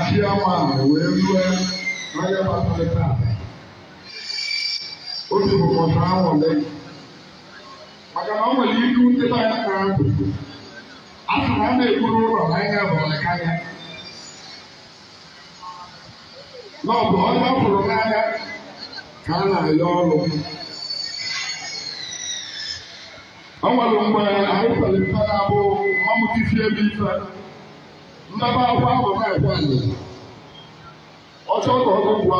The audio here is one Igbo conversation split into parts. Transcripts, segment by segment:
chairman wee rue n'anya gbasara otu ụbọchị ahụ ole maka na ọ nwere ilu ndị be anyị na-abụ a sị na a na-eburu ụlọ n'anya bụ ọkanya na ọ bụ onye ọ fụrụ n'anya ka a na-ayọ ọrụ. O nwere mgbe anyị kwere mfe na-abụ mamụtisi ebe ife ndebe akwa ahụ na-ekwe anyị ọchọ ka ọgụ gwa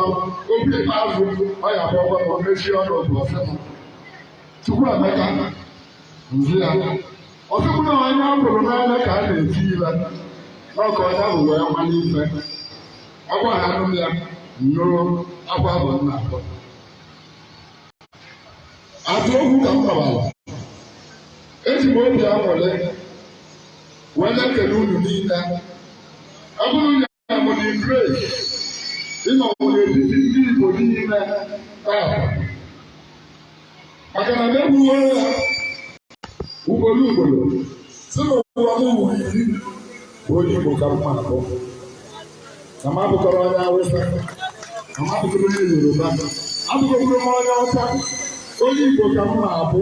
obi ikpeazụ ọ ya bụ ọgbakọ mechie ọnụ otu ọsịna Chukwu Emeka nzi ya ọsịkwu na onye a hụrụ n'anya ka a na-eti ile n'ọka onye ahụ wee mmanụ ife agwa ha nụ ya nnọọ akwa bụ nna atọ atụ okwu ka m gbabara eji m obi anwụle wee na-ekele unu niile ọ bụrụ ya m dị grace ịnọwụ n'etiti ndị Igbo niile taa maka na na-egbuwe ya ugboro ugboro si n'ụwa m wuru iri bụ onye Igbo ka mma abụọ na m abụkọrọ onye Awụsa na m abụkọrọ onye Yoruba abụkọrọ m onye Ọcha onye Igbo ka m na-abụ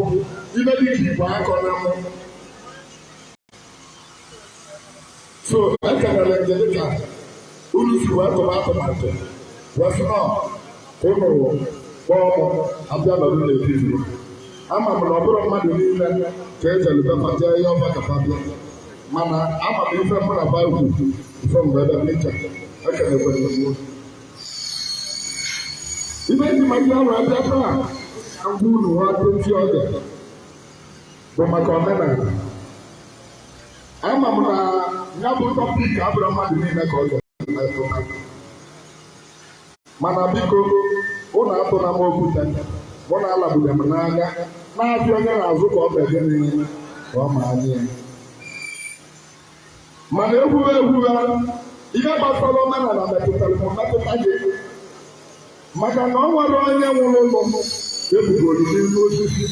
ime dị ka Igbo akọrọ m so ekelere nje dịka unu si wee tụba atụmatụ wesị nọ ka ụnụ kpọọ m abịa nọdụ n'etiti ama m na ọ bụrụ mmadụ niile ka ejere befa jee ihe ọba kafa bịa mana ama m ife mụ na baịbụl ife mgbe ebe ncha ekelekwere m ibe ji maka ọrụ abịa taa ngwa unu ha ntị oge bụ maka omenala ama m na ya bụ tọpik abụrụ mmadụ niile ka ọ ga-emetụta mana biko ụnụ atụna m okwute mụ na alabụga m n'anya na-abịa onye na-azụ ka ọ ga-ege niile ka ọ ma anya ya mana egwuwe ihe gbasara omenala metụtara m mmetụta gị maka na ọ nwere onye nwụrụ ụlọ ebugoro n'elu osisi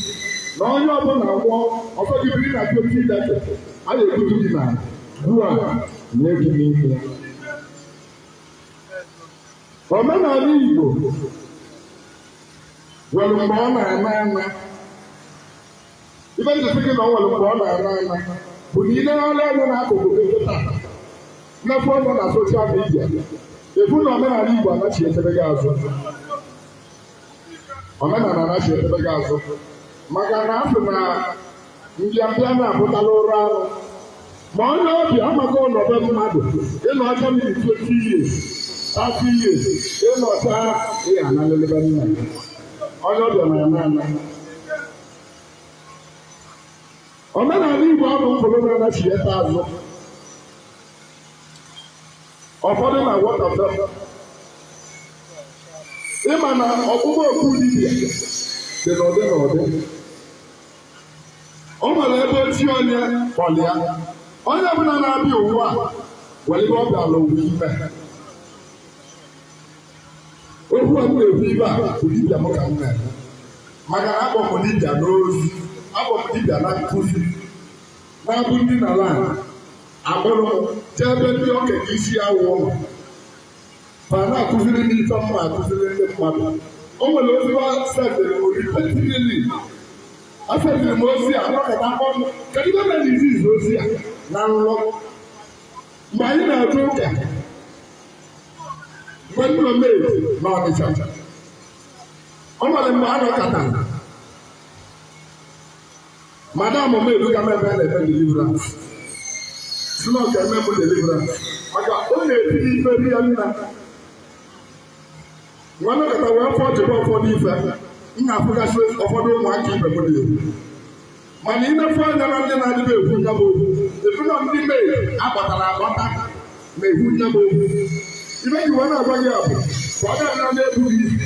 na onye ọbụla nwụọ ọzọ gị biri na oke ideke a na-ebutu gị na gbuo na egi n'ike. Omenala Igbo nwere mgbe ọ na-ana ana ibe njisi gị na ọ nwere mgbe ọ na-ana ana bụ na ile ọla anya n'akụkụ gị taa mmefu ọnụ na soshal midia ebu na omenala Igbo anachi echebe gị azụ omenala anachi echebe gị azụ maka na asị na mbịambịa na-abụtala ụra anụ ma onye obi amaka ọnọdụ mmadụ ịnọ ọcha mmiri 20 years 30 years ịnọ ọcha ihe analelebe nna ya onye ọbịa na-ana ana omenala Igbo abụ mkpụrụ na-anachi ete azụ ụfọdụ na-agwọtafe ịma na ọkpụkpọ okwu dibịa dị n'ụdị n'ụdị o nwere ebe oti onye kpọlịa onye ọbụla na-abịa ụwa were ibe ọ bịala owu ime okwu a na-ekwu ibe a bụ dibịa m ka m na-eme maka na akpọpụ dibịa n'ozi akpọpụ dibịa na nkụzi na-abụ ndị na land akpụrụ jee ebe ndị okenye isi ya wụọ ma na-akụziri ndị ife mma akụziri ndị mmadụ o nwere ozigbo setịrị oripetili afetiri m ozi a anọkọta ọnụ kedu ibe mere izizi ozi a na nrọ mgbe anyị na-atụ ụka mgbe ndị omeri na Ọnịcha o nwere mgbe a nọkọtara madam omeri ga mebe a na-eme deliverance si na ọ ga-eme m deliverance maka ọ na-etiri ife ri ya nna nwanne kata wee fọ jebe ụfọdụ ife m na-afụgasị ụfọdụ ụmụaka ibe m na-ewu mana imefu anya na ndị na-adịbe ewu nya bụ okwu efu na ndị mee akpọtara akpọta na-ewu nya bụ okwu ibe ji wee na-agwa gị abụ ka ọ ga-ana na-ebughị isi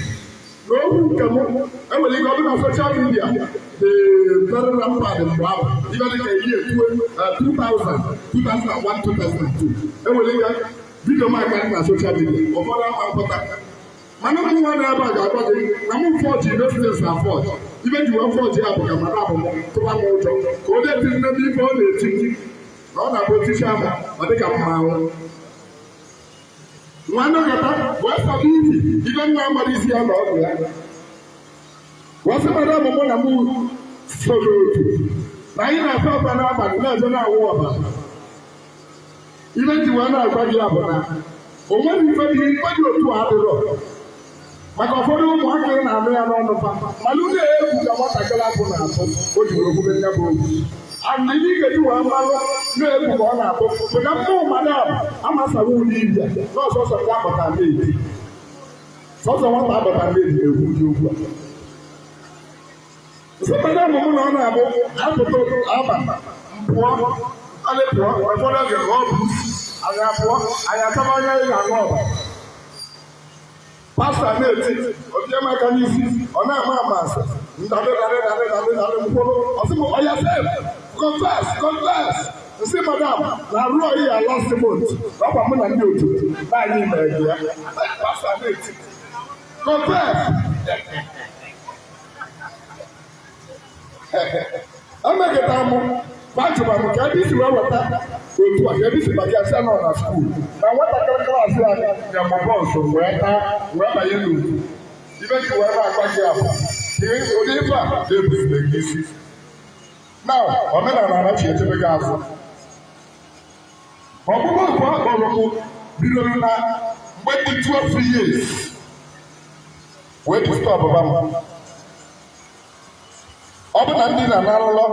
na okwu nke m enwere ike ọ bụ na soshal midia dị very rampant mgbe ahụ ibe dị ka ihe 2001 2002 enwere ike vidio m aka na soshal midia ụfọdụ ama mkpọta mana m nwa na-ebe a ga-agwa gị na m fọji residence na fọji ibe ji wee fọji ya bụ ka mana abụ m tụba m ụjọ ka o detiri n'ebe ife ọ na-eti na ọ na-abụ otichi ama ọ dị ka mmanwụ nwanne gata wee saba ibi ibe nna amara isi ya na ọdụ ya wee sị mmadụ ọmụmụ na mụ soro otu na anyị na-afe ọba n'abalị na-eje na-awụ ọba ibe ji wee na-agwa gị abụ na o nweghị ife dị otu a adịrọ maka ụfọdụ ụmụaka na-anụ ya n'ọnụ fa mana ụlọ egwu ka nwatakịrị abụ na-atụ o ji wee kwube ya bụ okwu and ndị ga-eji wee mmalụ na-egwu ka ọ na-atụ bụ na mmụọ madam amasawa ụlọ ibi a n'ọsọsọ ndị abata meedi sọsọ nwata abata meedi na-egwu ndị okwu a nsịkpado ọmụmụ na ọ na-abụ apụta aba pụọ alịpụọ ụfọdụ oge ọ bụ anyị apụọ anyị ataba anya ị ga-aṅụ ọba pasta na-eti obiema aka n'isi ọ na-ama amasị ndadịdadịdadịdadịdadị mkpụrụ ọsịmụ ọya sef confess nsị madam na-arụ ọyị ya last month ọkwa mụ na ndị otu na anyị mere ya pasta na-eti confess emekọta mụ gbajụba m ka ebe isi wee weta otu a ka ebe isi maka asa nọ na skuul na nwatakịrị klaasị a ya ma bọọsụ wee banye n'otu ibe ji wee na-agwa gị abụ ụdị ife a na-ebuzire gị isi na omenala anachi echebe gị azụ ọgbụgbọ nke ọ kpọrọ m bidoro na mgbe dị 12 years wee pụta ọbụba m ọ bụ na ndị na-arụlọ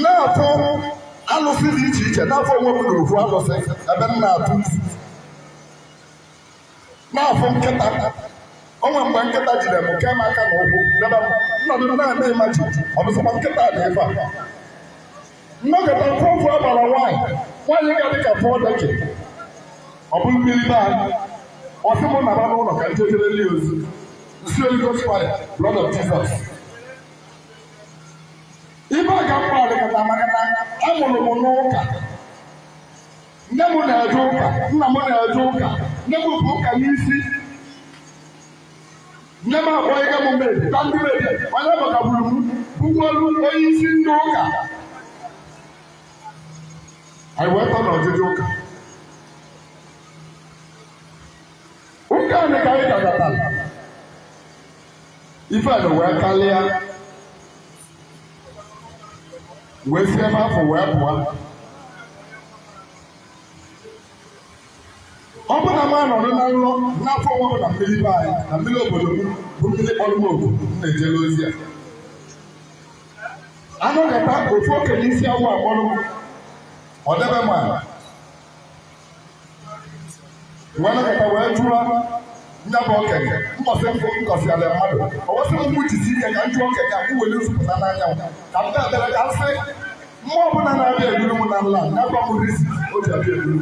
na-atụ alụsị dị iche iche n'afọ onwe m na ofu alụsị ebe m na-atụ isi n'afọ nkịta onwe mgbe nkịta jide m kee m aka na ụkwụ debe m nnọdụ na-eme ịmaji ọ bụzịkwa nkịta dị ebe a nnọkọta mfe agbara nwaanyị ga dịka pụọ deke ọ bụ mmiri be anyị ọsị mụ naba n'ụlọ ka njejere li ozu nsi Holy Fire blood of Jesus ibe a ga mkpa adịkọta maka na amụrụ m n'ụka nne m na-eje ụka nna m na-eje ụka nne m bụ ụka n'isi nne m abụọ ihe m meri ka ndị meri onye bọgagburu m bụgolu onye isi ndị ụka anyị wee tọ n'ọjụjụ ụka ụka anyị ka anyị gagatara ife a wee kalịa wee sie n'afọ wee pụọ ọ bụ na m anọrọ na nrọ n'afọ ọgbọgọ na mmiri be anyị na mmiri obodo m bụ mmiri kpọrọ m ogu m na-ejere ozi a anọghịta ofu okenye isi awụ akpọrọ m ọ debe m ala wee nọkọta wee jụọ ndị bụ okenye mbọsị mbụ nkọsiala mmadụ ọwọsị m jisi ike ka njụ okenye akwụ were nzupụta n'anyanwụ ka m na-ebere ka sị mmụọ ọbụla na-abịa eburu m na nla nyakwa m risi o ji abịa eburu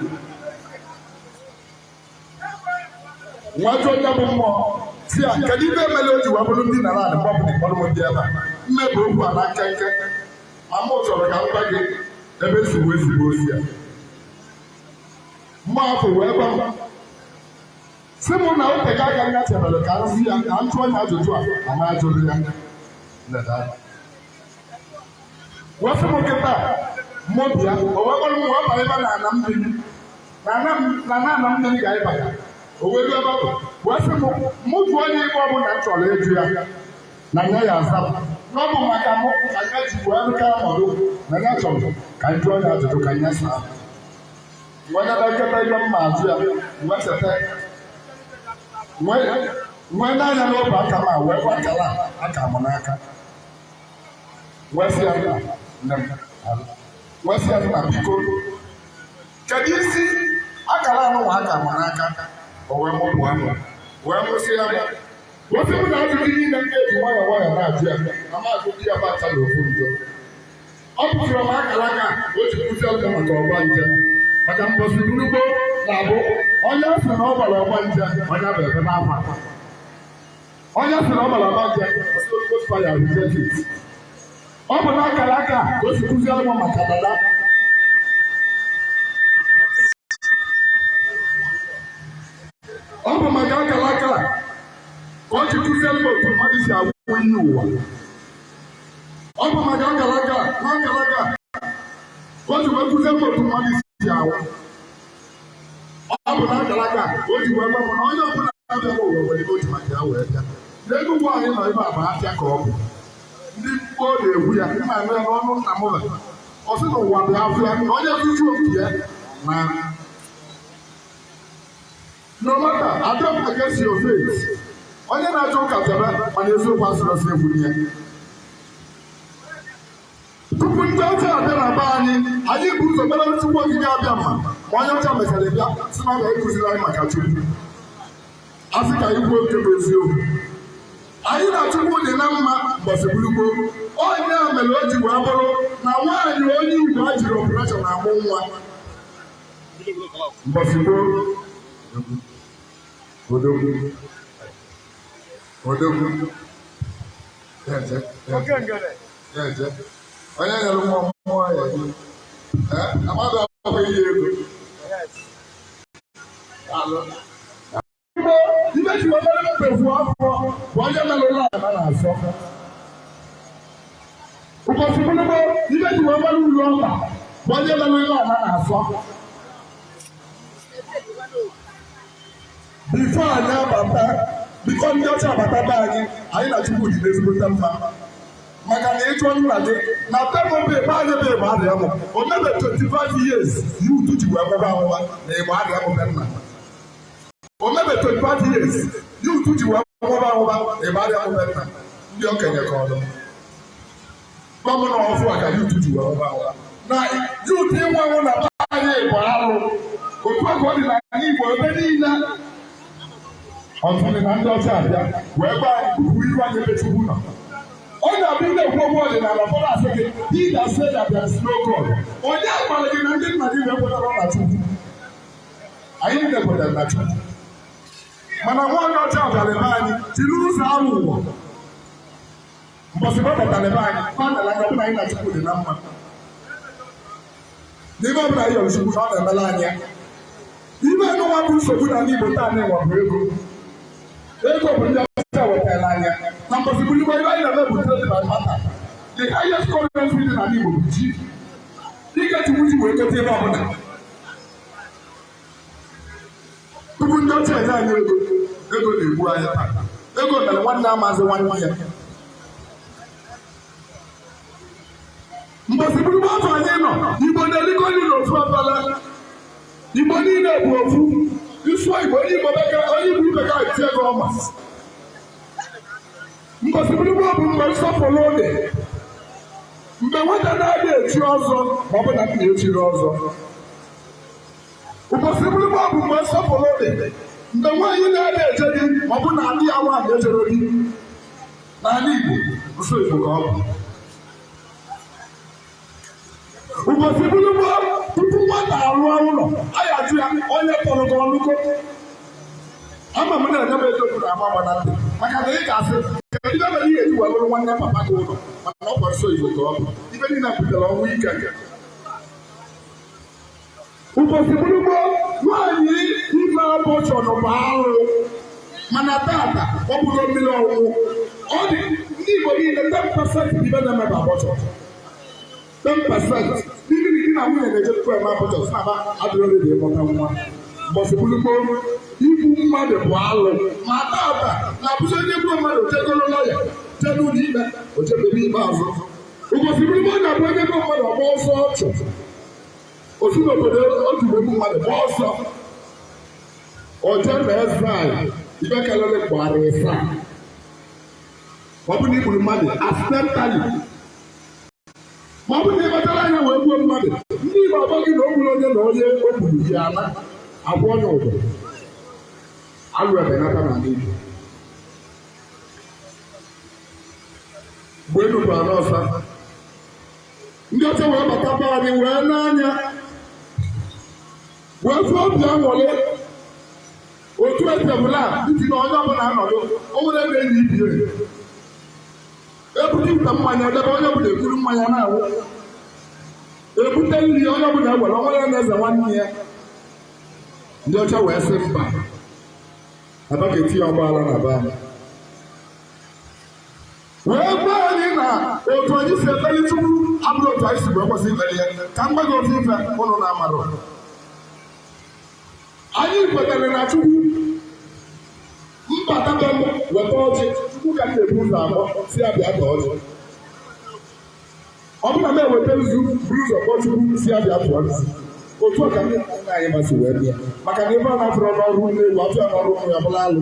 nwa jụọ onye bụ mmụọ si ya kedu ibe emele o ji wee bụrụ ndị nara adị mgbapụ dị kpọrọ m ndị ebe a mmebe okwu a na nkenke ma mụ chọrọ ka m gwa gị ebe si wee zigbo ozi ya mgbe afọ wee gwa m sị mụ na otega aga ya chebere ka nzi ya ka m jụọ ya ajụjụ a ma ajụrụ ya wee sị m nkịta mmụọ bịa o wee kpọrọ m wee bara ebe na ana mmiri na ana mmiri ga-ịba ya o wee ruo ebe ahụ wee sị m mụ jụọ onye ebe ọ bụla m chọrọ ịjụ ya na ya ya aza na ọ bụ maka mụ ka ya ji wee rụka ọnọdụ na ya chọrọ ka m jụọ ya ajụjụ ka ya saa wee nyere nkịta ebe m ma ajụ ya wee cheta nwee n'anya n'obe aka ma wee gwa akara aka m n'aka wee sị ya nne m wee sị ya na biko kedu isi akara anụnwa aka m n'aka o wee mụpụ ahụ wee mụsị ya wee sị m na ajụjụ niile m ga-eji nwayọọ nwayọọ na-ajụ ya na m agụgụ ya bacha na ofu njọ ọ bụfere m akara aka o ji kụzi ọjọọ maka ọgba nje maka mbosi n'ugbo na-abụ onye sị na ọ gbara ọgba nje onye bụ ebe n'afọ onye sị na ọ gbara ọgba nje ọ bụ na akara aka ka o si kụziere m maka dada ọ bụ maka akara aka ka o ji kụziere m otu mmadụ si agwụ ihe ụwa ọ bụ maka akara aka ka o ji wee kụziere m otu mmadụ si awụ ọ bụ na akalaka o ji wee gbapụ na onye ọbụla na-abịa bụ ụwa nwere oji maka ya wee bịa n'ego ụgbọ anyị nọ ebe a bụ afịa ka ọ bụ ndị mkpọ na-egwu ya mma eme ya n'ọnụ nna m ọ sị na ụwa bụ afịa na onye kuju oke ya na no matter attempt against your faith onye na-achọ ụka tebe mana eziokwu asịrị ọsọ egwu ya tupu ndị ọcha abịa na be anyị bụ ụzọ mere tupu ogige abịa ma onye ọcha mechara bịa si na ọ ga-ekụziri anyị maka Chukwu asị ka igwe oke bụ eziokwu anyị na Chukwu dị na mma mbọsị gburugbo onye a mere o ji wee bụrụ na nwaanyị onye Igbo a jiri ọpụreshọn amụ nwa mbọsị gboo odogwu onye nyere nwa mmụọ ya amadụ ọkụ iyi ego ibe ji obere mpefu afọ bụ onye mere ụlọ ala na-asọ ụbọchị bụrụgbo ibe ji obere ụlọ ọla bụ onye mere ụlọ ala na-asọ bifo anyị abata biko ndị ọcha abata be anyị na Chukwu dị n'ezigbote mma maka na ịchọ nna gị na temobe ebe anyị bụ ịgba adịa mụ o mebe 25 years yutu ji wee gbaba ahụwa na ịgba adịa mụ be nna o mebe 25 years yutu ji wee gbaba ahụwa na ịgba adịa mụ be nna ndị okenye ka ọdụ gọvanọ ọfụ a ka yutu ji wee gbaba ahụwa na yutu ịnwe nwụ na be anyị bụ arụ otu aka ọ dị na Igbo ebe niile ọtụtụ na ndị ọcha abịa wee gba anyị iru anyị ebe Chukwu nọ ọ na-abịa ndị ekwu okwu ọdịnala ụfọdụ asị gị he that said that there is no God onye agbara gị na ndị nna gị na-ekwetara na Chukwu anyị na-ekwetara na Chukwu mana nwa onye ọcha ọbịara ebe anyị jiri ụzọ arụ ụwa mbọsị gbapụtara ebe anyị kwanala anya ọbụla anyị na Chukwu dị na mma n'ime ọbụla anyị yọrọ Chukwu na ọ na-emela anya ibe n'ụwa bụ nsogbu na ndị Igbo taa na-enwe bụ ego bụ ndị ọcha wetara anya na mbọsibụli ebe anyị na-eme bụ trade by barter the highest currency dị n'ala Igbo bụ ji ike Chukwu ji wee keta ebe ọbụla tupu ndị ọcha enye anyị ego na-egbu anyị taa ego mere nwanne amazi nwanne ya mbọsibụli ebe ọtụ anyị nọ Igbo na-erigo nri n'ofu ọbala Igbo niile bụ ofu isuo Igbo onye Igbo ibe ga eti ego ọma mbọsibụli bụ mgbe nsọpụrụ dị mgbe nwata na-adị echi ọzọ ma ọ bụ na nna echiri ọzọ ụbọsibụli bụ mgbe nsọpụrụ dị mgbe nwaanyị na-adị eje gị ma ọ bụ na ndị ya nwaanyị ejere gị n'ala Igbo nsọ Igbo ka ọ bụ ụbọsibụli bụ tupu nwata arụ ụlọ anyị ajụ ya onye tọrọ gị ọnụgo ama m na-edebe edobu na ama gbana ntị maka na ị ga-asị kedu ebe ihe eji wee bụrụ nwanne papa gị ụlọ maka na ọ kwara so Igbo ka ọ bụ ibe niile butere ọnwụ ike ụbọchị bụrụgbo nwaanyị ime abọchọnụ bụ arụ mana tata ọ bụrụ mmiri ọnwụwụ ọ dị ndị Igbo niile 10% ibe na-emebe abọchọ 10% ndị di na nwunye na-ejekwa eme abọchọ si na adịrọrị dị ịmụta nwa mbọsị bụrụgbo igbu mmadụ bụ alụ ma tata na-abụzi onye gburu mmadụ jegoro lọya jee n'ụlọ ikpe ojebebe ikpeazụ ụbọchị bụrụgbo na-abụ onye gburu mmadụ ọgba ọsọ ọchụ otu n'obodo otu egbu mmadụ gba ọsọ ọjọọ na Israel ibe kelere gbara ịsa ma ọ bụ na igburu mmadụ accidentally ma ọ bụ na ịbatara anya wee gbuo mmadụ ndị Igbo agba gị na o gburu onye na onye o gburu ji ala agwa onye ụdọ alụ ebenata na ndị Igbo mgbe enupụrụ n'ọsa ndị ọcha wee bata be anyị wee n'anya wee fụọ obi anwụrị otu etebụla iji na onye ọbụla anọdụ o nwere ebe enyi ibie ebute nta mmanya edebe onye ọbụla ekuru mmanya na-awụ ebute nri onye ọbụla ewere onwe ya na-eze nwanne ya ndị ọcha wee sị mba abaketi ya ọgbaala na be anyị wee gwa anyị na otu anyị si ekpeli Chukwu abụrụ otu anyị si wee kwesị ikpeli ya ka m gwa gị otu ife ụnụ na-amarụ Anyị kwetara na Chukwu mbata be m weta ọjị Chukwu ka m na-ebu ụzọ abụọ si abịa ta ọjị. Ọ bụrụ na m eweta nzu buru ụzọ kpọọ Chukwu si abịa tụọ nzu. Otu a ka ndị nna anyị masị wee bịa maka na ebe ọ na-afụrụ n'ọrụ n'egwu afọ n'ọrụ ụmụ ya bụla alụ.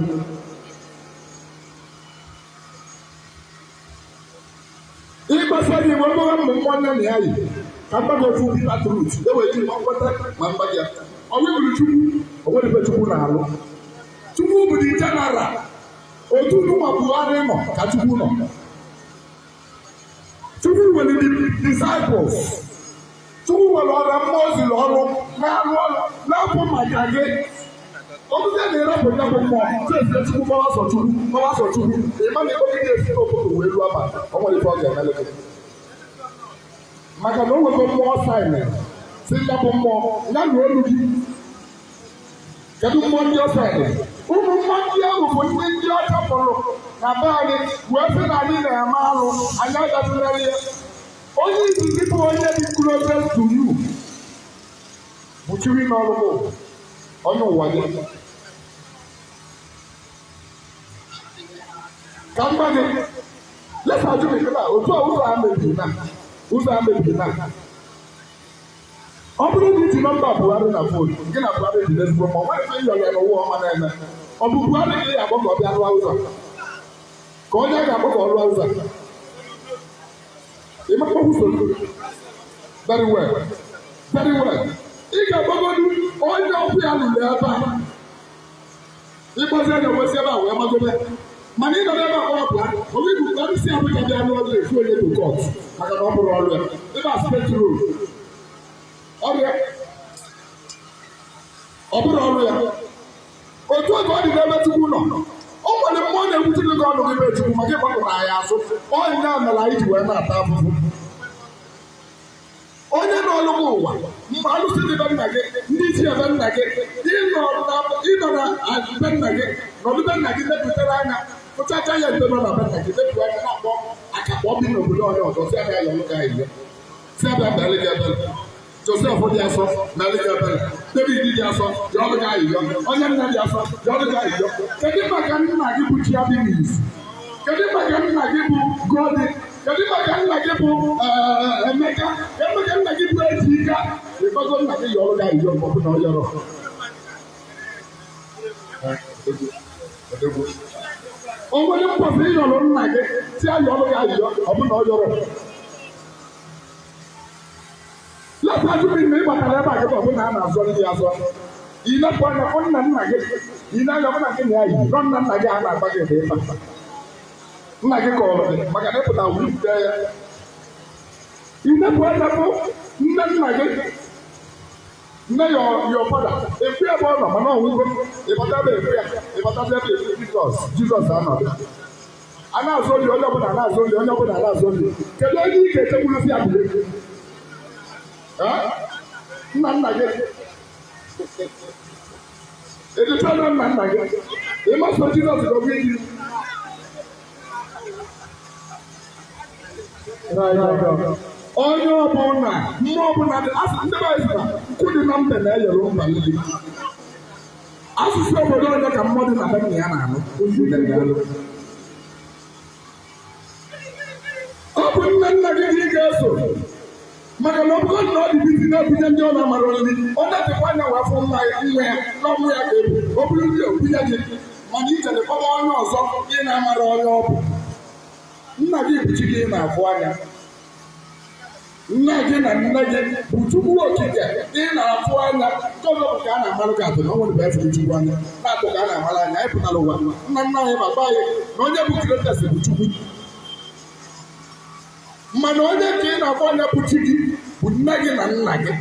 Ịgbasa gị wee gbara mmụ nwanne na ya yi ka mmadụ ofu Pita Trut eweta mgbata ma mmadụ ya. Ọ bụrụ Chukwu o nwere ebe Chukwu na-alụ. Chukwu bụ dị jeneral otu ụmụ Buhari nọ ka Chukwu nọ. Chukwu nwere disciples. Chukwu nwere ọrụ mmụọ ozi ọrụ na-arụ ọrụ na-abụ maka gị. Obize na-erepụta bụ mmụọ tese Chukwu gbawasọ Chukwu ịma na ebe gị ga-esi n'obodo wee ruo aba ọ nwere ife ọ ga-emele gị. Maka na o nwere mmụọ saịnị si ya bụ mmụọ ya na olu gị. Kedu mmụọ ndị ọsọ dị? Ụmụ mmụọ ndị ahụ bụ ndị ọcha kpọrọ na be anyị wee sị na anyị na-eme alụ anyị agatụrarị ya. Onye izizi bụ onye dị closest to you bụ chiri n'ọrụ bụ onye ụwa gị. Ka mgba gị lesa ajụ bekee otu a ụzọ a mebiri na ọ bụrụ na iji nọmba Buhari na fon gị na Buhari dị n'ezigbo ma ọ nwere ike ịyọ ya n'ụwa ọma na-eme ọ bụ Buhari ka ị ga-akpọ ka ọ bịa rụọ ụzọ ka onye a ga-akpọ ka ọ rụọ ụzọ ịmakpọ usoro very well ị ga-agbagodu onye ọkụ ya lụrụ ebe a ịgbazi anya nwesị ebe a wee magobe mana ị nọ n'ebe a kpọrọ Buhari onye bụ ka isi Abuja bịa n'ụlọ efu onye to court maka na ọ bụrụ ọrụ ya ebe a steeti road ọrịa ọ bụrụ ọrụ ya otu oge ọ dị n'ebe Chukwu nọ o nwere mmụọ na-ewutiri gị ọnụ gị ebe Chukwu maka ịgbapụta anyị azụ onye na-amara anyị ji wee na-ata afụfụ. Onye n'ọlụ m ụwa mgbe alụsị dị be nna gị ndị isi ebe nna gị ịnọ na be nna gị nọdụ be nna gị mepụtara anya pụchacha ya mbe nọ na be nna gị mepụta anya na-akpọ akakpọ bi n'obodo onye ọzọ si abịa ya ụka ihe si abịa bịara gị ebe Joseph dị asọ bịara gị ebe David dị asọ dị ọrụ gị ayịyọ onye nna dị asọ dị ọrụ gị ayịyọ. Kedu maka nna gị bụ Chiabinis? Kedu maka nna gị bụ Godi? Kedu maka nna gị bụ Emeka? Kedu maka nna gị bụ Ejika? Ịkpọgo nna gị yọrọ gị ayịyọ ma ọ bụ na ọ yọrọ. O nwere mkpọsa ịyọrọ nna gị si ayọrọ gị ayịyọ ọ bụ na ọ yọrọ. Leta ajụbi na ịbatara ebe a gị ọ bụ na a na-azọ ndị azọ. Ilepụ anya ọ nna gị ị na-aga mụ na gị na ya yi nọ nna gị a na-agba gị ebe ịba. Nna gị kọrọ gị maka na ịpụta wute ya. Ilepụ anya bụ nna gị nne your father ekwu ebe ọ nọ mana ọnwụgo ịbata ebe ekwu ya ịbata ebe ekwu Jizọs anọdụ. A na-azụ oli onye ọbụla na-azụ oli onye ọbụla na-azụ oli. Kedu onye ị ga-echekwuru si abụle? Nna gị edechana nna gị ịmasị Jizọs gọbụ iji onye ọbụla mmụọ ọbụla asị ndị be na nkụ dị na mbe na-eyere mba nri asụsụ obodo onye ka mmụọ dị na be nna ya na-anụ ọ bụ nna gị ka ị ga-eso maka na ọbụgo na ọ dị bizi na-ebunye ndị ọ na-amara nri ọ na-etekwa anya wee fụ nwa ya n'ọnwụ ya ka ebu o bụrụ ndị obunye gị mana ijere kpọba onye ọzọ ị na-amara onye ọ bụ. Nna gị bụ chi gị na-afụ anya. Nna gị na nne gị bụ Chukwu okike ị na-afụ anya ọzọ bụ ka a na-amarụ gị atụ na ọ nwere ebe Chukwu anya na-atụ ka a na-amara anya anyị pụtara ụwa nna anyị ma gba anyị na onye bụ Kretes bụ Chukwu mana onye ka ị na-afụ anya bụ chi gị bụ nne gị na nna gị.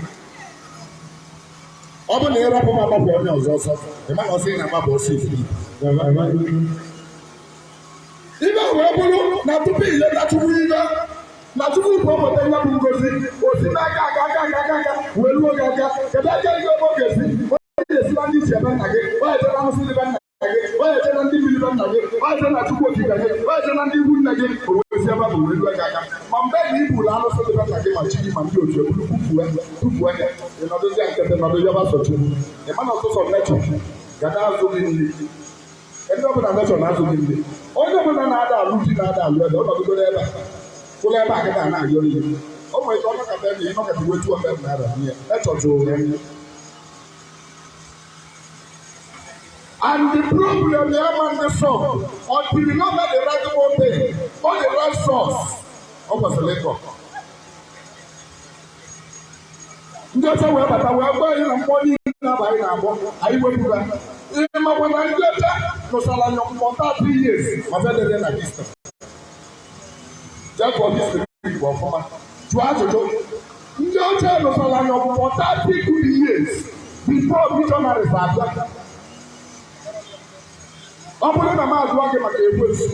Ọ bụ na ịrapụ m agbapụ onye ọzọ ọsọ ịma na ọsọ ị na-agbapụ ọsọ ife ibe wee bụrụ na tupu ileta Chukwu ibe na Chukwu bụ obodo ya bụ ngozi osi n'aka aga wee ruo gị aka kedu aka ego ebe ọ ga-esi onye ga-esila ndị isi ebe nna gị onye ete na nsị ebe nna gị onye ete na ndị mmiri be nna gị onye ete na Chukwu okike gị onye ete na ndị ikwu nne gị owesi ebe bụ wee ruo gị aka ma mgbe na iburu alụsị ebe nna gị ma chi gị ma ndị otu ebulukwu tufuo ya ịnọdụ ndị nkịtị nọdụ yọba sochi ịma na ọtụtụ nechọ ga na-azụ gị nri ndị ọbụla nechọ na-azụ gị nri onye ọbụla na-ada alụ ji na-ada alụ ede ọnọdụgoro ebe a ụlọ ebe a kịta na-ayọ ihe o nwere ike ọnọkọta ebe ịnọkọta iwe 200 naira nye nechọ jụrụ ya. And the problem the man dey solve until you know that the right way or the right source of the labor. Ndị ọcha wee bata wee gwa anyị na mmụọ niile na-abaghị na-abụọ anyị wepụga ihe ma gwa na ndị ọcha nụsara anya ọkpụkpọ 3 years ma federe na dista jekọọ dista Igbo ọfụma jụọ ajụjụ ndị ọcha nụsara anya ọkpụkpọ 30 years before missionaries abịa. Ọ bụrụ na m azụọ gị maka ekwensu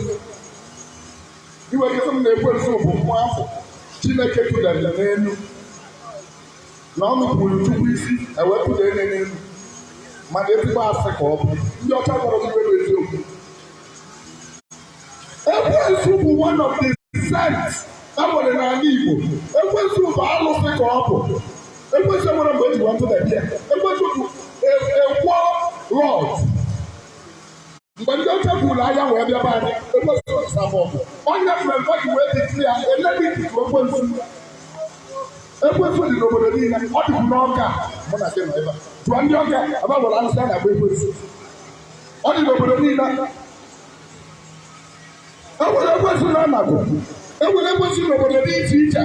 iwe gị sị m na ekwensu bụ mmụọ afọ Chineke tụdere n'elu na ọ nụpụrụ Chukwu isi ewepụta ene n'elu mana ezigbo asị ka ọ bụ ndị ọcha gwara gị were eziokwu. Ekwensu bụ one of the saints e nwere n'ala Igbo. Ekwensu bụ alụsị ka ọ bụ. Ekwensu nwere mgbe eji wee tụdere ya. Ekwensu bụ ekwo Lord. Mgbe ndị ọcha bụrụ anya wee bịaba anyị ekwensu sabọbụ onye mmemme ji wee dịtụ ya eledịtị ekwensu. Ekwensu dị n'obodo niile ọ dịbụ n'Ọka mụ na gị nọ ebe a jụọ ndị Ọka ebe gwara nsị a na-agba ekwensu ọ dị n'obodo niile. Enwere ekwensu na Anagụ enwere ekwensu n'obodo dị iche iche.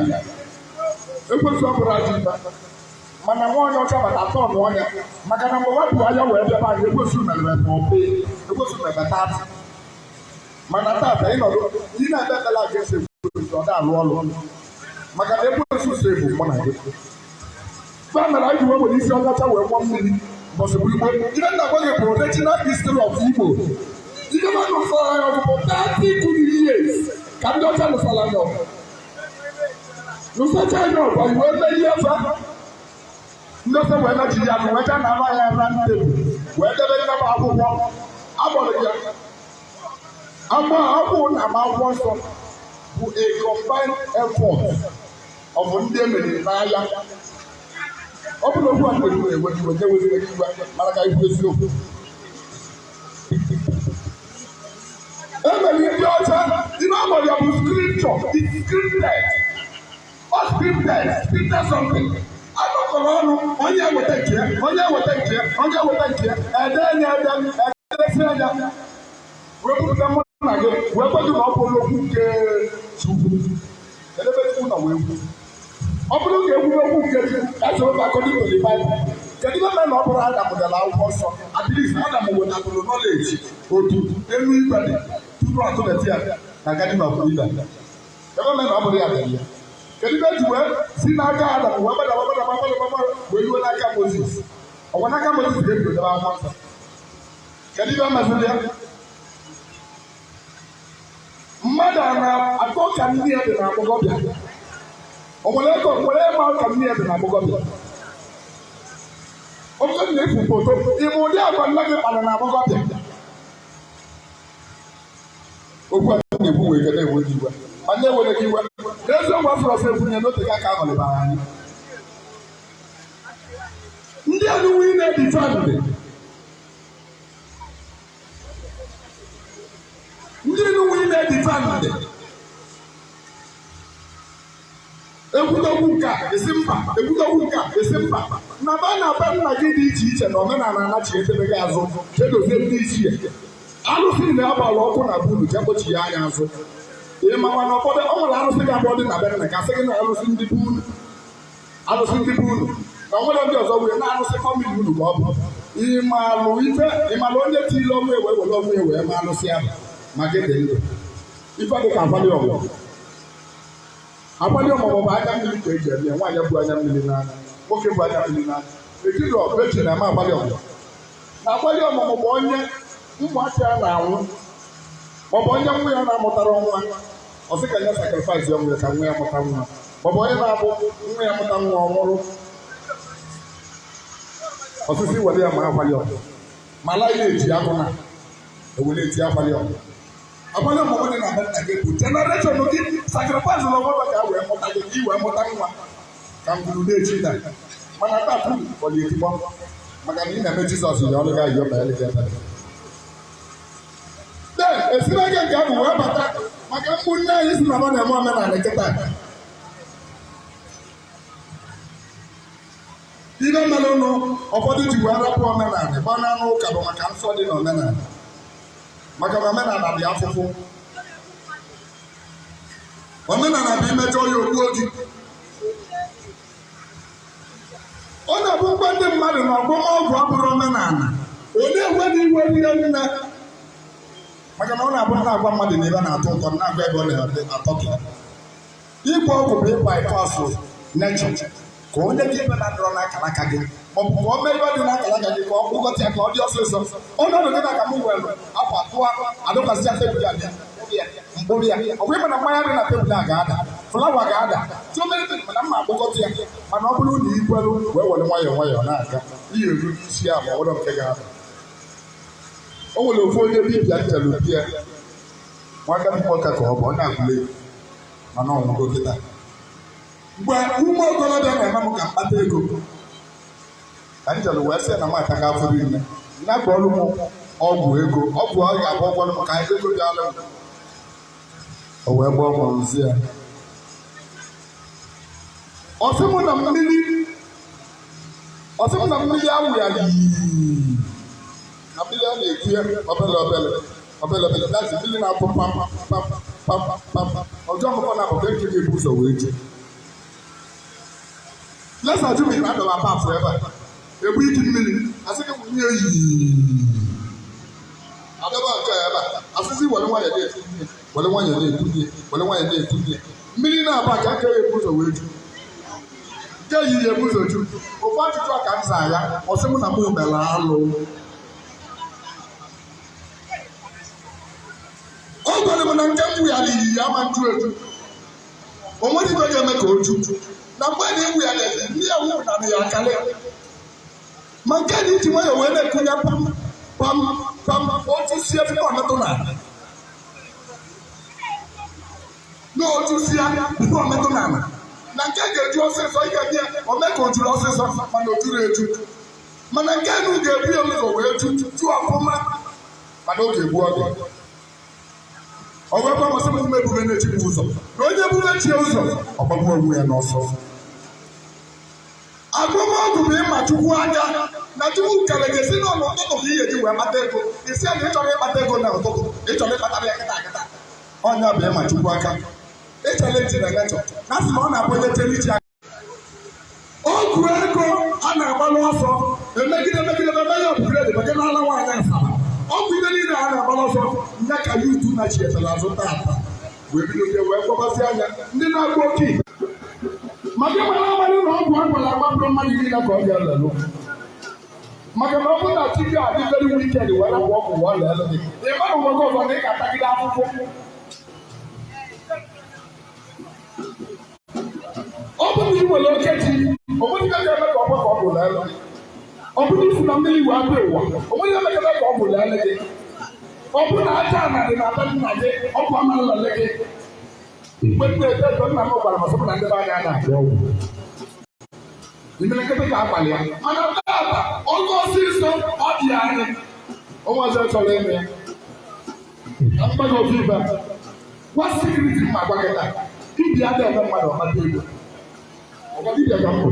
Ekwensu ọ bụrụ ajọ mba mana nwa onye ọcha bata atọ n'ọnya maka na mgbe wepụ anya wee bịaba anyị ekwensu mere ọpe ekwensu mere tata mana tata ịnọdụ ị na-ebe ekele aga esi ekwensu ọ na-alụ ọrụ maka na ekwensu so ebu mụ na gị fa mere anyị wee were isi ọkacha wee gwọ mmiri mbọsị bụ Igbo ihe nna gwa gị bụ original history of Igbo. Ihe ma nụsara anya ọgụgụ 30 years ka ndị ọcha nụsara anya ọgụ nụsacha anya ọgụ anyị wee mee ihe fa ndị ọcha wee nachi ya wee gaa na ama ya na tebụl wee debe nnaba akwụkwọ agbọrọ ya akwụkwọ na akwụkwọ nsọ bụ a combined effort of ndị emere n'agha. Ọ bụrụ okwu a na-ekwu enweghị iwe mara ka ikwu eziokwu. Emere ndị ọcha ihe agbọrọ ya bụ scripture scripted something. Akọkọrọ ọnụ onye eweta nke ya ede edesi anya wepụta mụ na gị wee kwedu na ọ bụrụ okwu nke Chukwu edebe Chukwu na wee kwu. Ọ bụrụ ka egwu okwu nke Chukwu according to the Bible kedu ime na ọ bụrụ Adam dara akwụkwọ nsọ at least Adam wetatụrụ knowledge otu elu igwe dị tupu akụdeti ya na Garden of Eden. Ebe na ọ bụrụ ya dara ya kedu ebe eji wee si n'aka Adam wee gbada wee ruo n'aka Moses ọgwa n'aka Moses ga-ebido debe akwụkwọ nsọ. Kedu ebe amaziri ya mmadụ a na-akọ ka ndị ya dị na agbọghọbịa onwere ịma ka ndị ya dị na agbọghọbịa oke na-efu foto ime ụdị agwa nna gị kpara na agbọghọbịa. Okwu a na-ekwu wee kede ewe gị iwe ma na-ewere gị iwe n'eziokwu afọrọ ọsọ ebunye n'ote ka a gọlịbara anyị. Ndị anụwo ị na-edifandị ekwutokwu nka esi mba na ba na-aba nna gị dị iche iche na omenala anachi edebe gị azụ kedozie ndị ichie alụsị na-agbala ọkụ na bulu jekpochi ya anya azụ ịmakwa na ụfọdụ ọ nwere arụsị ga-abụọ dị na be nna ka sị gị na alụsị ndị bụ unu na nwere ndị ọzọ wee na-alụsị famili unu ka ọ bụ ịmalụ onye tiri ọnwụ ewe were ọnwụ ewe ma alụsị ahụ ma gị dị ndụ ife dị ka abalị ọgwụ abalị ọmụmụ bụ anya mmiri ka eji eme nwaanyị bụ anya mmiri n'anya nwoke bụ anya mmiri n'anya ekiri ọbechi na-eme abalị ọmụmụ na abalị ọmụmụ bụ onye ụmụaka ya na-anwụ maọbụ onye nwa ya na-amụtara nwa ọsị ka nye sakrifais ya nwere ka nwa ya mụta nwa maọbụ onye na-abụ nwa ya mụta nwa ọhụrụ osisi were ya ma abalị ọmụmụ ma ala ya eji agụ na ewere eti abalị ọmụmụ abalị ọmụmụ dị na nna gị bụ jenereshọn gị sakrifais na ọgbọba ka wee mụta gị ka i wee mụta nwa ka ngwuru na-echi na mana tapu ọdị etigbo maka na ị na-eme Jizọs ya ọrụ ga-ayọ ma ele ga-eme den esiri ege nke ahụ wee bata maka ụmụnne anyị si na ọ na-eme omenala nkịta ihe mere ụnụ ụfọdụ ji wee rapụ omenala gbana n'ụka bụ maka nsọ dị n'omenala maka na omenala dị afụfụ omenala bụ imejọ ya okwu oji ọ na-abụ mgbe ndị mmadụ na ọgbọmọgwụ abụrụ omenala onye enweghị iwe ihe niile maka na ọ na-abụ na-agwa mmadụ na ebe na-atọ ụtọ na-agwa ebe ọ na-atọ gị ịgba ọgwụ bụ ịgba ịkọsụ nechọ ka onye gị ebe na-adọrọ n'akalaka gị maọbụ ka ọ mee ebe dị n'akalaka gị ka ọ kpụkọta ya ka ọ dị ọsịsọ ọnọdụ gị na ka m were akwa tụọ adụkwasịa tebụl ya mkpụrụ ya ọ bụ ịma na mmanya dị na tebụl a ga-ada flawa ga-ada tụmere mana mma akpụkọta ya mana ọ bụrụ na ikwelu wee were nwayọọ nwayọọ na-aga ihe eru isi ya ma ọdọ nke ga-ada o nwere ofu onye dibịa ntelu bịa nwaka nwoke ka ọ bụ ọ na-agụle mana ọnwụgo kịta mgbe ụmụ okorobịa na-eme m ka mkpata ego ka m jere wee sị na m ataka afọ niile na gbaọrụ m ọgwụ ego ọgwụ ọ ga-abụ ọgwọrụ m ka ego bịara m o wee gbaa ọgwụ nzi ya ọsị m na mmiri awụ ya na mmiri a na-ekwu ya obele dazi mmiri na-atụ pam pam pam pam ọjọọ ọkụkọ na abụba eke ga-ebu ụzọ wee ju lesa jumi na adọba pafụ ebe a egbu iji mmiri asị gị nwunye oyi adọba nke ebe a asịsị were nwanyị na-etinye were nwanyị na-etinye were nwanyị na-etinye mmiri na-aba ka aka ebu ụzọ wee ju nke yi ya ebu ụzọ ju ofu ajụjụ ka m zaa ya ọsị mụ na mụ mere alụ ọ gwara m na nke m ya n'iyi ya ama nju eju o nweghị ibe ga-eme ka o ju na mgbe na-ewu ya na-ezi ndị ya wụ na ya akarị ma nke na iji nwayọ wee na-ekunye pam pam pam otu si ebe ọmetụ n'otu si ya bụ ọmetụ n'ala na nke ga-eju ọsịsọ ike bịa ome ka o juru ọsịsọ mana o juru eju mana nke na ga-ebu ya ụzọ wee ju ọfụma mana oge egbu ọgụ ọgwụgwọ masị m ebube na-echibu ụzọ na onye ebube chie ụzọ ọgbagbu onwe ya n'ọsọ agụmọgwụ bụ ịma chukwu aka na chukwu kere ga-esi n'ọnụ ụtụtụ ka ihe ji wee kpata ego isi a na ịchọrọ ịkpata ego na ụtụtụ ịchọrọ ịkpatara ya kịta akịta ọnya bụ ịma chukwu aka ịchọrọ eji na nechọ na asị na ọ na-abụ onye chere ichi aka ọgwụ ego a na-agba n'ọsọ emegide eme ya ọbụgredị maka na ala nwaanyị asaba ọgwụ ihe niile a na-agba n'ọsọ nye ka yutu na chietara azụ taata wee bido wee kpọbazi anya ndị na-agba oke maka ịgbara abalị na ọgwụ agwara agbapụrụ mmadụ niile ka ọ ga-elelu maka na ọ bụrụ na chi ga-adị very wicked wee rapụ ọgwụ wee lele gị ịmara nwoke ọzọ na ị ga-atagide akwụkwọ ọ bụrụ na ị nwere oke ji ọ bụrụ ihe ga-eme ka ọgwụ ka ọ bụ lele ọ bụrụ ifu na mmiri wee abịa ụwa ọ bụrụ ihe ga-eme ka ọ bụ lele gị ọ bụrụ na aja na dị na-ata nna gị ọgwụ amaghị lele gị mgbe ndị eto nna m gwara masị na ndị be anya na-abịa ọgwụ imelekete ka abalị ya mana taata ọgụ ọsịsọ ọ dị anyị ụmụọzọ chọrọ ime ya na mgbago ofe ibe gwa sekuriti mma gwa gị taa ibi ada eme mmadụ ọkpata ego ọkpata ga mbụ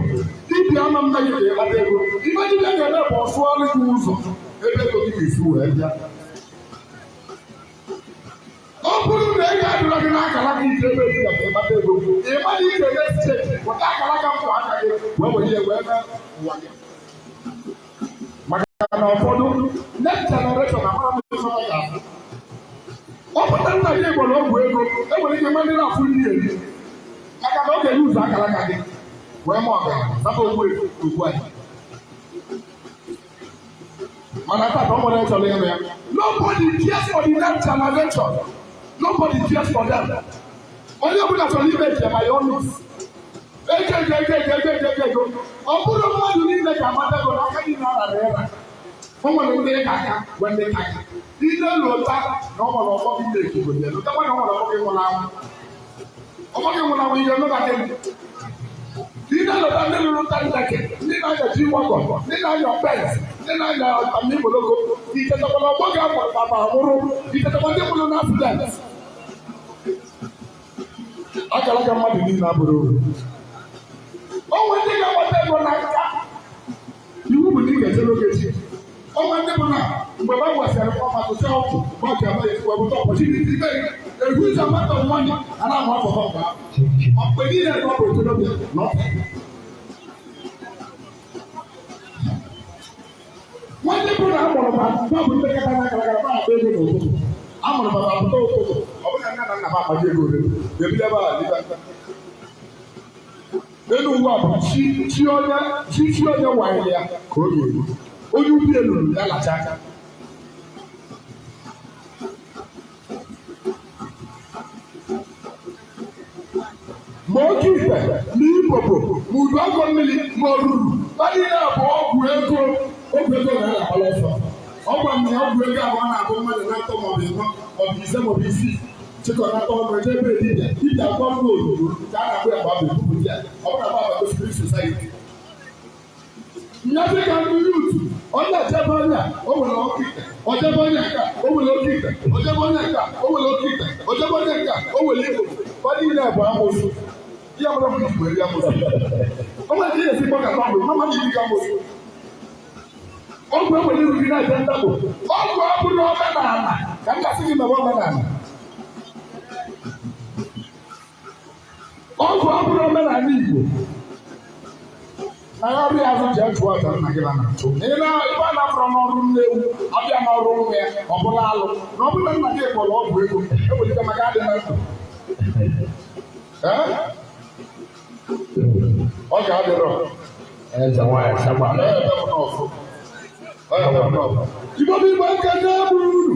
ibi ama mma gị ga-ekpata ego ibe dibịa ga-eme bụ ọsụ ọrụ gị ụzọ ebe ego gị ga-esi wee bịa ọ bụrụ na ego adịrọ gị n'akara gị ike ebe ezi ga ịkpata ego ịmadụ ike ebe steeti weta akara ka mkpụ aka gị wee were ihe wee mee ụwa gị maka na ụfọdụ next generation amara m ụzọ ọ ga-abụ ọ pụta nna gị gbara ọgwụ ego enwere ike nwe ndị na-afụ ndị eri maka na ọ ga-enye ụzọ akara aka gị wee ma ọgaranya zaba ogbu ugbu a mana tata ọ nwere chọrọ ịrụ ya nobody cares for the next generation. Nobody cares for them. Only ọbụla chọrọ ime nke my own needs. Ego. Ọ bụrụ mmadụ niile ga-amata ego n'aka niile a nara ya. O nwere ndị ka aka wee ndị ka aka. Ile lụta na ọ nwere ọgbọ gị na-ekigo ya. Lụtakwa na ọ nwere ọgbọ gị nwụrụ anwụ. Ọgbọ gị nwụrụ anwụ ihe n'ụlọ gị. Ndị na-alọta ndị lụrụ tandake, ndị na-anya ji wagọ, ndị na-anya pens, ndị na-anya tamimologo, itetakwa na ọgbọ ga-amụrụ papa ọhụrụ, itetakwa ndị mụrụ n'afidant. Akara ka mmadụ niile abụrụ uru. Onwe ndị ga-agbata ego n'aka. Iwu bụ na ị ga-echere oge chi. Onwe ndị bụ na mgbe ha gwasịrị ọmatụ selfụ maka amaghị wepụta ọpọchịniti ime egwu iji amata nwanyị a na-amụ afọ ha mgbe ahụ. Mgbe niile nọ bụ okorobịa n'ọfịa. Nwanne bụ na amụrụ ma bụ ndekọta na akara ma akpa ego n'ụtụtụ. Amụrụ ma apụta ụtụtụ ọ bụrụ na nna na nna m akpaji ego ole ebido ebe a dịba. Elu ụwa bụ chi onye nwanyị ya ka ọ ga-eru. Onye ubi eluru ya lacha aka. Ma oke ife na ibobo ma udu ọgọ mmiri ma oruru adịghị abụ ọgwụ ego na-akpala ọsọ. Ọgwa m ya ọgwụ ego abụọ na-abụ mmadụ na-atọ maọbụ ịnọ maọbụ ise maọbụ isii chịkọnata ọnụ eje ebe dibịa agwa m n'olulu ka a na-akpụ ya gbaba ebubu di ya ọ bụrụ na gbaba spirit society. Nyazi ka ndị yutu onye ejebe onye o nwere ọkụ ite ojebe onye nka o nwere oke ite ojebe onye nka o nwere oke ite ojebe onye nka o nwere igbo ọ niile bụ amụsụ ya mara bụ igbo eri amụsụ. O nwere ihe esi kpọkata ọgwụ mama ji dịka amụsụ. Ọgwụ enwere iru gị na-eje ndakpo ọgwụ abụrụ omenala ka m gasị gị mebe omenala. Ọgwụ abụrụ omenala Igbo. Na ya ọrụ ya azụ ji ejụ ọja nna gị na-atụ. Ebe a na-afọrọ n'ọrụ nnewu abịa n'ọrụ nwa ya ọ bụla alụ na ọ bụla nna gị kpọrọ ọgwụ ego ewelite maka adị na ndụ. Ọ ga-adịrọ Igbo bụ Igbo nke ga-abụ uru.